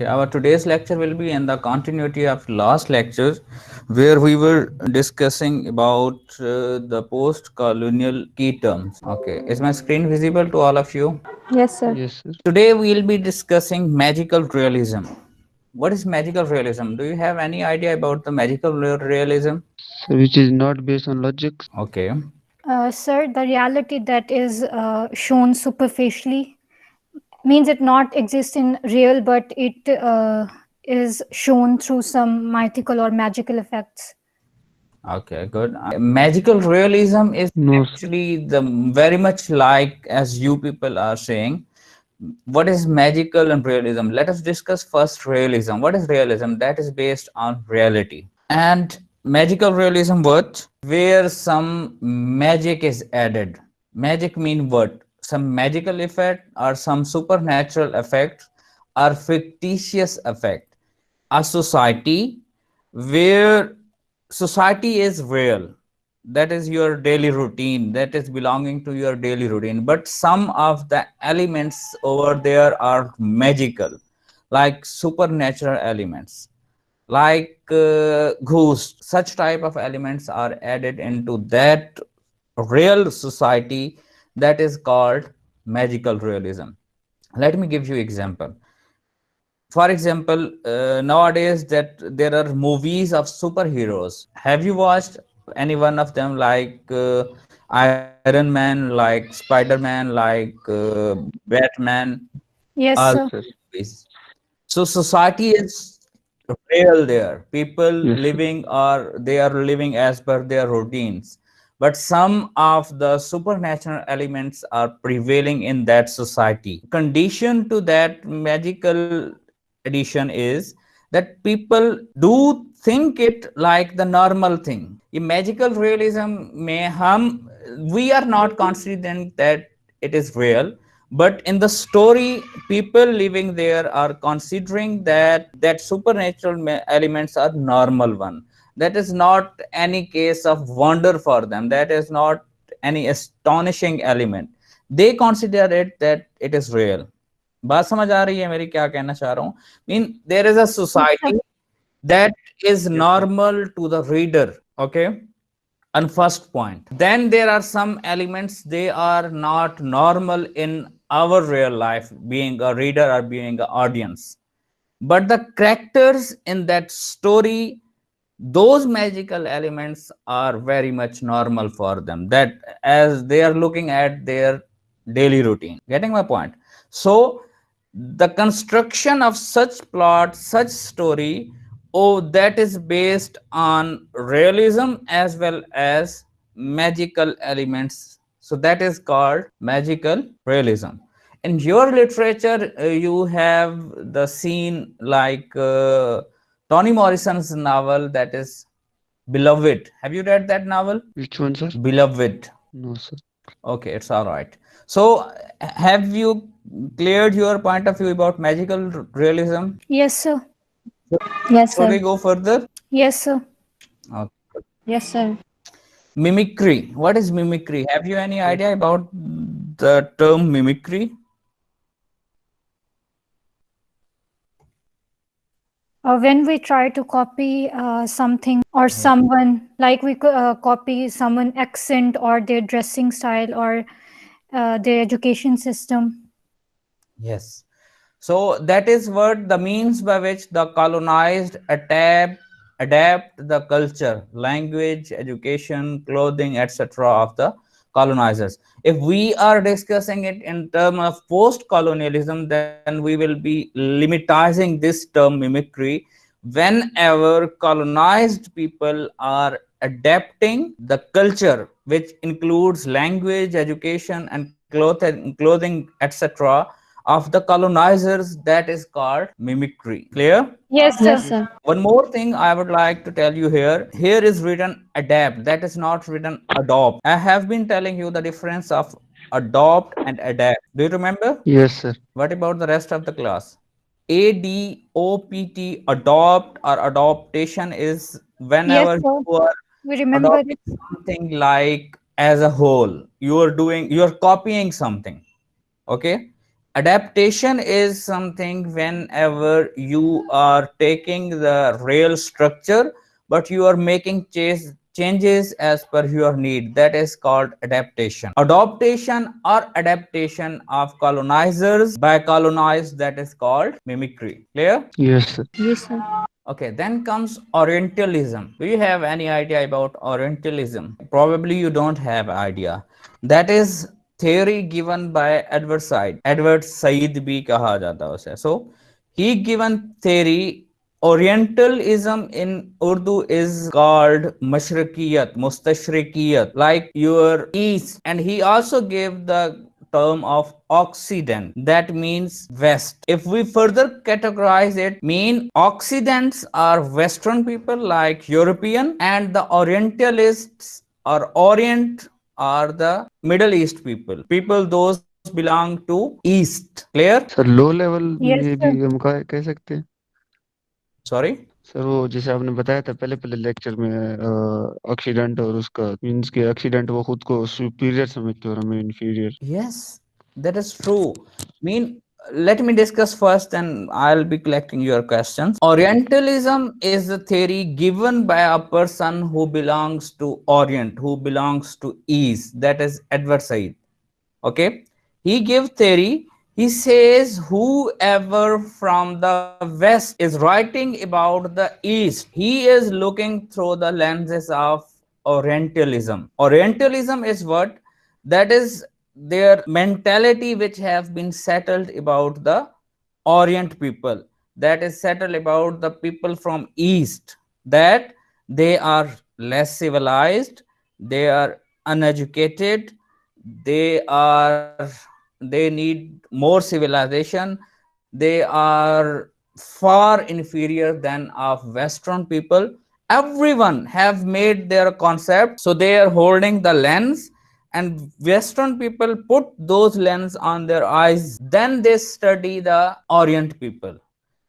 Okay, our today's lecture will be in the continuity of last lectures, where we were discussing about the post-colonial key terms. Okay, is my screen visible to all of you? Yes, sir. Yes, sir. Today we will be discussing magical realism. What is magical realism? Do you have any idea about the magical realism? So which is not based on logic. Okay. Sir, the reality that is shown superficially means it not exists in real, but it is shown through some mythical or magical effects. Okay, good. Magical realism is No, sir. actually the very much like as you people are saying. What is magical and realism? Let us discuss first realism. What is realism? That is based on reality. And magical realism, what? Where some magic is added. Magic mean what? Some magical effect or some supernatural effect or fictitious effect. A society where society is real, that is your daily routine, that is belonging to your daily routine, but some of the elements over there are magical, like supernatural elements, like ghosts. Such type of elements are added into that real society, that is called magical realism. Let me give you example. For example, nowadays that there are movies of superheroes. Have you watched any one of them, like Iron Man, like Spider-Man, like Batman, Yes, all Yes, sir. sir. movies? So society is real there. People Yes, sir. living, or they are living as per their routines. But some of the supernatural elements are prevailing in that society. Condition to that magical addition is that people do think it like the normal thing. In magical realism, may we are not considering that it is real, but in the story, people living there are considering that supernatural elements are normal one. That is not any case of wonder for them. That is not any astonishing element. They consider it that it is real. बात समझ आ रही है मेरी, क्या कहना चाह रहा हूँ? Mean there is a Yes, sir. Society that is Yes, sir. normal to the reader. Okay, and first point, then there are some elements they are not normal in our real life, being a reader or being an audience, but the characters in that story, those magical elements are very much normal for them, that as they are looking at their daily routine. Getting my point? So the construction of such plot, such story, oh, that is based on realism as well as magical elements. So that is called magical realism. In your literature, you have the scene like Toni Morrison's novel, that is Beloved. Have you read that novel? Which one, sir? Beloved. No, sir. Okay, it's all right. So, have you cleared your point of view about magical realism? Yes, sir. Yes, Shall we sir. go further? Yes, sir. Okay. Yes, sir. Mimicry. What is mimicry? Have you any Yes. idea about the term mimicry? When we try to copy something or someone, like we copy someone accent or their dressing style or their education system. Yes. So that is what the means by which the colonized adapt the culture, language, education, clothing, etc. of the colonizers. If we are discussing it in terms of post-colonialism, then we will be limitizing this term mimicry whenever colonized people are adapting the culture, which includes language, education, and clothing, etc of the colonizers, that is called mimicry. Clear? Yes, Yes, sir. Yes. sir. One more thing I would like to tell you here. Here is written adapt. That is not written adopt. I have been telling you the difference of adopt and adapt. Do you remember? Yes, sir. What about the rest of the class? ADOPT, adopt or adaptation, is Yes, whenever sir. you are We remember adopting it. something like as a whole. You are copying something. Okay, Adaptation is something whenever you are taking the real structure, but you are making changes as per your need. That is called adaptation. Adoption or adaptation of colonizers by colonized, that is called mimicry. Clear? Yes, sir. Yes, sir. Okay, then comes Orientalism. Do you have any idea about Orientalism? Probably you don't have idea. That is theory given by Edward Said. Edward Said bhi kaha jata hai उसे. So he given theory. Orientalism in Urdu is called Mashrikiyat, Mustashrikiyat, like your East. And he also gave the term of Occident, that means West. If we further categorize it, mean Occidents are Western people like European, and the Orientalists or Orient are the Middle East people. People those belong to East. Clear? Sir low level Yes, में भी sir. हम कह सकते हैं। Sorry? Sir वो जैसे आपने बताया था पहले पहले लेक्चर में ऑक्सीडेंट और उसका मींस के ऑक्सीडेंट वो खुद को सुपीरियर समझते हैं और हमें inferior. Yes, that is true. Mean, let me discuss first and I'll be collecting your questions. Orientalism is a theory given by a person who belongs to Orient, who belongs to East, that is Edward Said. Okay, he gave theory. He says whoever from the West is writing about the East, he is looking through the lenses of Orientalism. Orientalism is what? That is their mentality which have been settled about the Orient people, that is settled about the people from East, that they are less civilized, they are uneducated, they are, they need more civilization, they are far inferior than of Western people. Everyone have made their concept, so they are holding the lens, and Western people put those lens on their eyes, then they study the Orient people.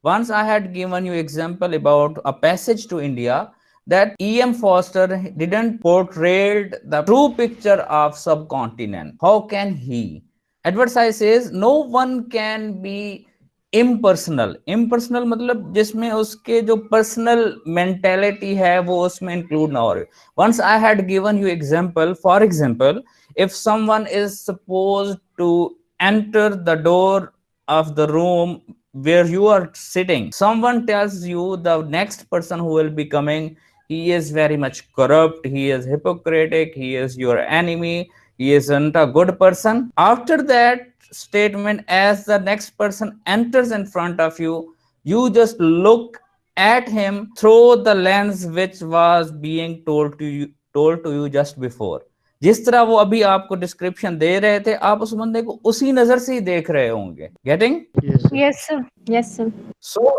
Once I had given you example about a passage to India, that E.M. Foster didn't portray the true picture of subcontinent. How can he? Edward Said says no one can be impersonal. Impersonal मतलब जिसमें उसके जो personal mentality है वो उसमें include ना हो रही. Once I had given you example, for example, if someone is supposed to enter the door of the room where you are sitting, someone tells you the next person who will be coming, he is very much corrupt, he is hypocritic, he is your enemy, he isn't a good person. After that statement, as the next person enters in front of you, you just look at him through the lens which was being told to you just before. जिस तरह वो अभी आपको description दे रहे थे, आप उस बंदे को उसी नजर से ही देख रहे होंगे. Getting? Yes, sir. Yes, sir. So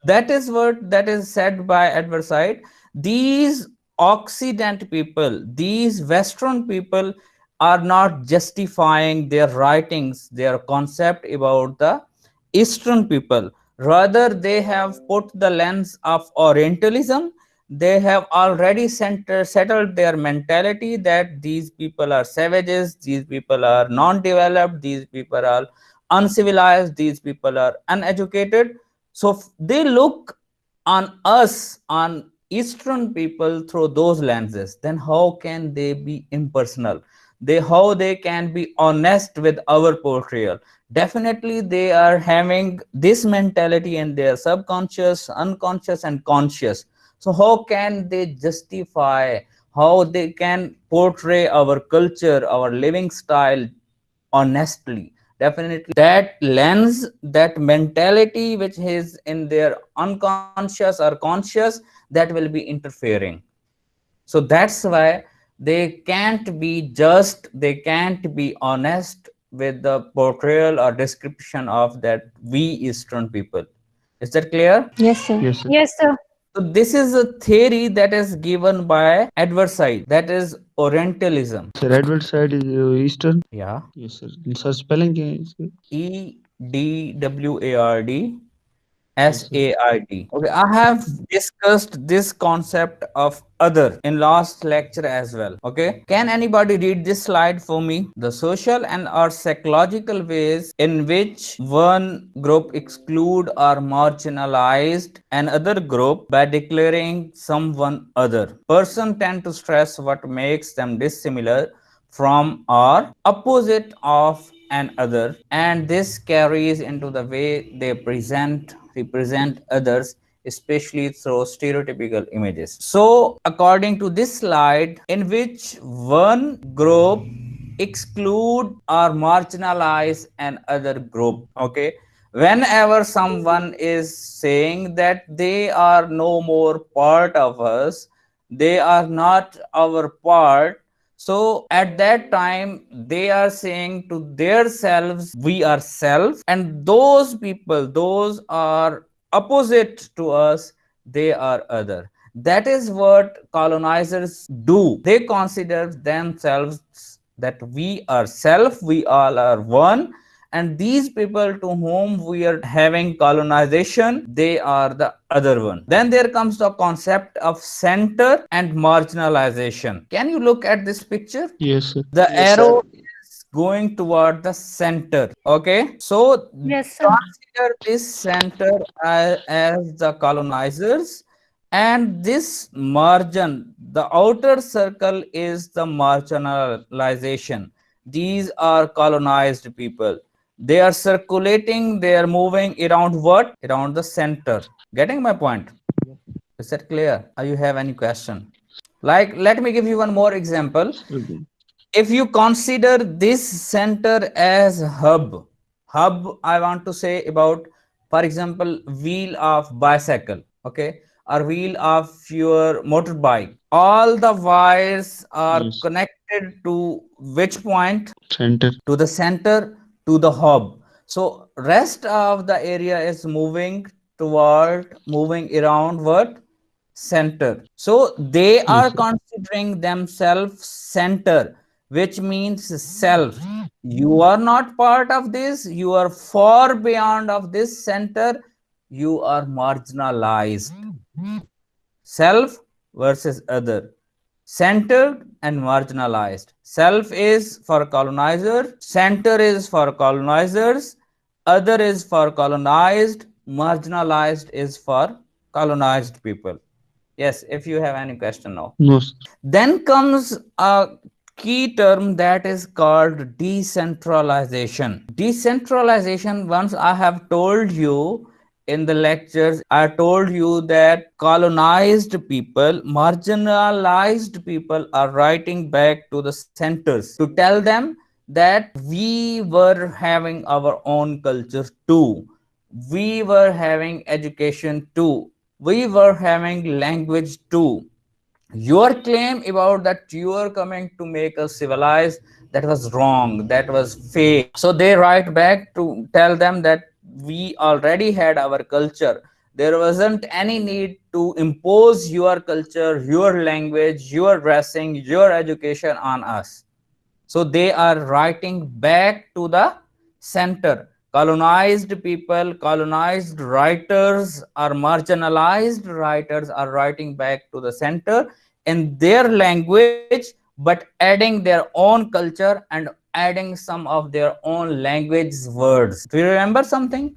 that is what that is said by Edward Said. These Occident people, these Western people are not justifying their writings, their concept about the Eastern people. Rather, they have put the lens of Orientalism. They have already settled their mentality that these people are savages, these people are non-developed, these people are uncivilized, these people are uneducated. So they look on us, on Eastern people, through those lenses. Then how can they be impersonal? How they can be honest with our portrayal? Definitely they are having this mentality in their subconscious, unconscious, and conscious. So how can they justify, how they can portray our culture, our living style honestly? Definitely that lens, that mentality which is in their unconscious or conscious, that will be interfering. So that's why they can't be just, they can't be honest with the portrayal or description of that we Eastern people. Is that clear? Yes, sir. Yes, sir. Yes, sir. So this is a theory that is given by Edward Said, that is Orientalism. Sir, Edward side is Eastern. Yeah. Yes, sir. Sir, spelling क्या है इसके? EDWARD Yes, sir. SAID. Okay, I have discussed this concept of other in last lecture as well. Okay, can anybody read this slide for me? The social and or psychological ways in which one group exclude or marginalized another group by declaring someone other. Person tend to stress what makes them dissimilar from or opposite of an other, and this carries into the way they represent others, especially through stereotypical images. So according to this slide, in which one group exclude or marginalize another group. Okay, whenever someone is saying that they are no more part of us, they are not our part, so at that time they are saying to their selves, we are self, and those people, those are opposite to us, they are other. That is what colonizers do. They consider themselves that we are self, we all are one, and these people to whom we are having colonization, they are the other one. Then there comes the concept of center and marginalization. Can you look at this picture? Yes, sir. The arrow is going toward the center. Okay, so Yes, sir. consider this center as the colonizers, and this margin, the outer circle, is the marginalization. These are colonized people. They are circulating, they are moving around what? Around the center. Getting my point? Is that clear? Are you have any question? Like, let me give you one more example. Sir, If you consider this center as hub, I want to say about, for example, wheel of bicycle, okay, or wheel of your motorbike. All the wires are yes. connected to which point? Center. To the center, to the hub. So rest of the area is moving around what? Center. So they are Yes, sir. considering themselves center, which means self. You are not part of this, you are far beyond of this center, you are marginalized. Self versus other, centered and marginalized. Self is for colonizer, center is for colonizers, other is for colonized, marginalized is for colonized people. Yes, if you have any question now. No, sir. Then comes a key term that is called decentralization. Decentralization, once I have told you in the lectures, I told you that colonized people, marginalized people are writing back to the centers to tell them that we were having our own culture too. We were having education too. We were having language too. Your claim about that you are coming to make us civilized, that was wrong, that was fake. So they write back to tell them that we already had our culture, there wasn't any need to impose your culture, your language, your dressing, your education on us. So they are writing back to the center. Colonized people, colonized writers, or marginalized writers are writing back to the center in their language, but adding their own culture and adding some of their own language words. Do you remember something?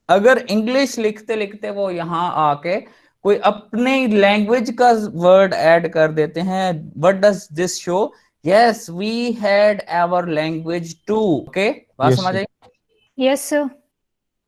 अगर English लिखते लिखते वो यहाँ आके कोई अपने language का word add कर देते हैं, what does this show? Yes, we had our language too. Okay, बात Yes, समझ sir. आई? Yes, sir.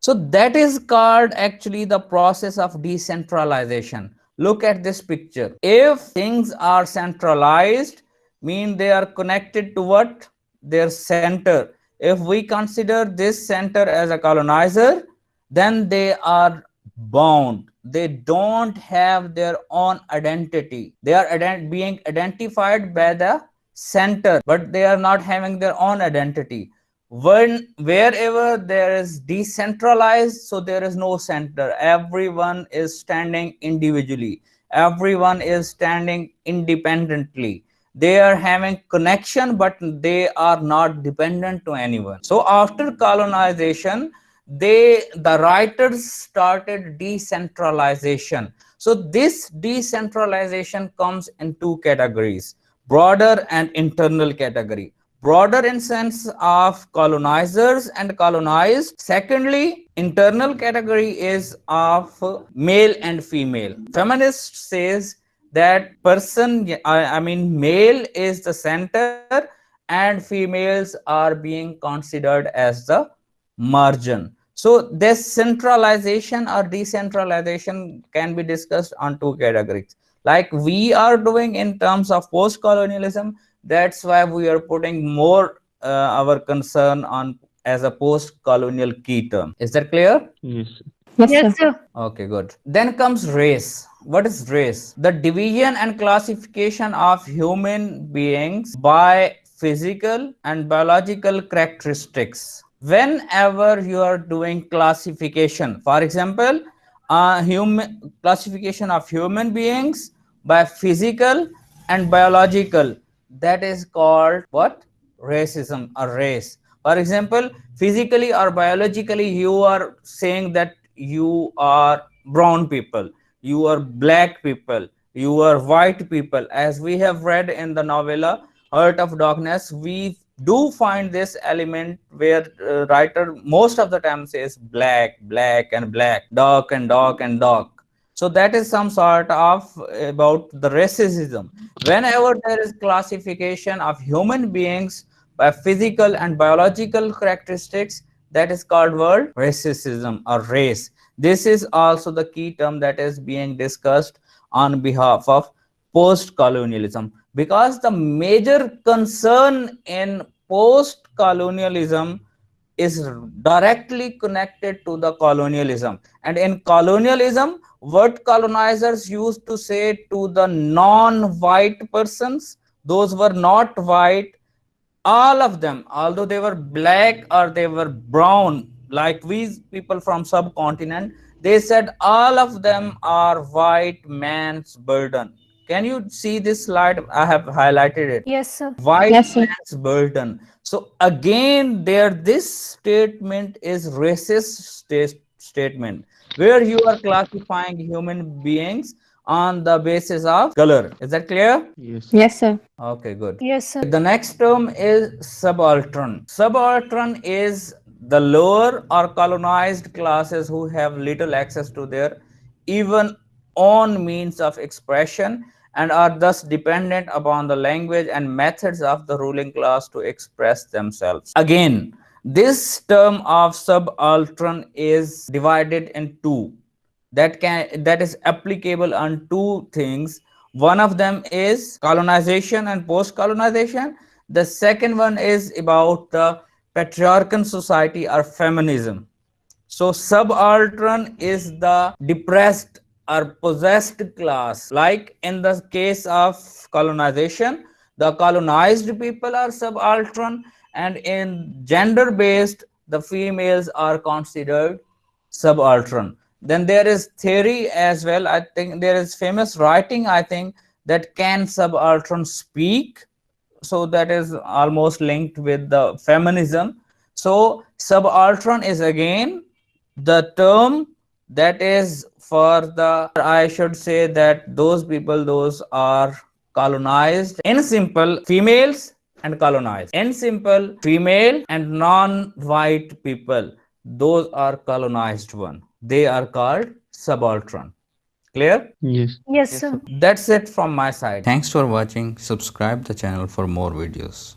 So that is called actually the process of decentralization. Look at this picture. If things are centralized, mean they are connected to what? Their center. If we consider this center as a colonizer, then they are bound. They don't have their own identity. They are being identified by the center, but they are not having their own identity. When wherever there is decentralized, so there is no center, everyone is standing individually, everyone is standing independently, they are having connection but they are not dependent to anyone. So after colonization, the writers started decentralization. So this decentralization comes in two categories: broader and internal category. Broader in sense of colonizers and colonized. Secondly, internal category is of male and female. Feminist says that I mean male is the center and females are being considered as the margin. So this centralization or decentralization can be discussed on two categories, like we are doing in terms of post-colonialism. That's why we are putting more our concern on as a post-colonial key term. Is that clear? Yes. Yes, Yes, sir. sir. Okay, good. Then comes race. What is race? The division and classification of human beings by physical and biological characteristics. Whenever you are doing classification, for example, human classification of human beings by physical and biological, that is called what? Racism or race. For example, physically or biologically, you are saying that you are brown people, you are black people, you are white people. As we have read in the novella Heart of Darkness, we do find this element where writer most of the time says black, black and black, dark and dark and dark. So that is some sort of about the racism. Whenever there is classification of human beings by physical and biological characteristics, that is called word racism or race. This is also the key term that is being discussed on behalf of post-colonialism, because the major concern in post-colonialism is directly connected to the colonialism. And in colonialism, what colonizers used to say to the non-white persons, those were not white, all of them, although they were black or they were brown, like we people from subcontinent, they said all of them are white man's burden. Can you see this slide? I have highlighted it. Yes, sir. White Yes, sir. man's burden. So again, there this statement is racist statement, where you are classifying human beings on the basis of color. Is that clear? Yes. Yes, sir. Okay, good. Yes, sir. The next term is subaltern. Subaltern is the lower or colonized classes who have little access to their even own means of expression and are thus dependent upon the language and methods of the ruling class to express themselves. Again, this term of subaltern is divided in two, that is applicable on two things. One of them is colonization and post colonization. The second one is about the patriarchal society or feminism. So subaltern is the depressed or possessed class. Like in the case of colonization, the colonized people are subaltern, and in gender based, the females are considered subaltern. Then there is theory as well. I think there is famous writing, I think, that can subaltern speak. So that is almost linked with the feminism. So subaltern is again the term that is for the, I should say that those people, those are colonized. In simple, females and colonized. In simple, female and non-white people, those are colonized one. They are called subaltern. Clear? Yes. Yes, sir. That's it from my side. Thanks for watching. Subscribe the channel for more videos.